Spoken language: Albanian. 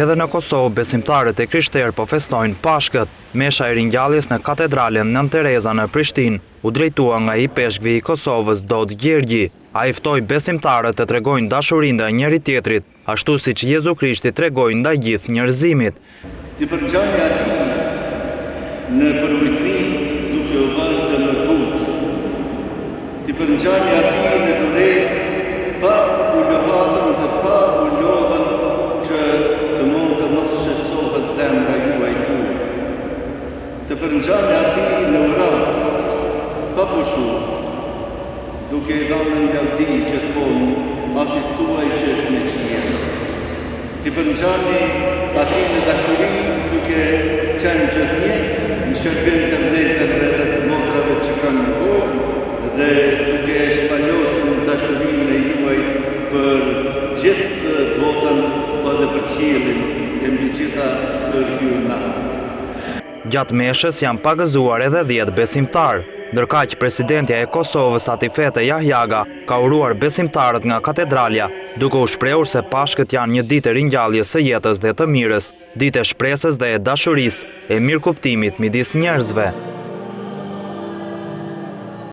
Edhe në Kosovë, besimtarët e krishterë po festojnë Pashkët. Mesha e ringjalljes në katedralen Nën Tereza në Prishtinë u drejtua nga i peshkvi i Kosovës Dodë Gjergji. Ai ftoi besimtarët të tregojnë dashuri ndaj njëri tjetrit, ashtu siç Jezu Krishti tregoi ndaj gjithë njerëzimit. Të përngjani atij në përvitnim duke u bërë zemërtut. Të përngjani atij në kujdes pa u lohatën dhe pa u lodhën që të mund të mos shqetësohet zemra juaj kur. Të përngjani atij në urat, pa pushur, duke i dhënë lavdi gjithmonë atit tuaj që është në qiell. Të përngjani atij në dashuri duke qenë gjithnjë në shërbim të vëllezërve dhe të motrave që kanë nevojë dhe duke shpalosur dashurinë e juaj për gjithë botën dhe për qiellin e mbi gjitha hyrnat. Gjatë meshës janë pagëzuar edhe 10 besimtarë. Ndërkaq presidentja e Kosovës Atifete Jahjaga ka uruar besimtarët nga katedralja, duke u shprehur se Pashkët janë një ditë e ringjalljes së jetës dhe të mirës, ditë e shpresës dhe e dashurisë, e mirëkuptimit midis njerëzve.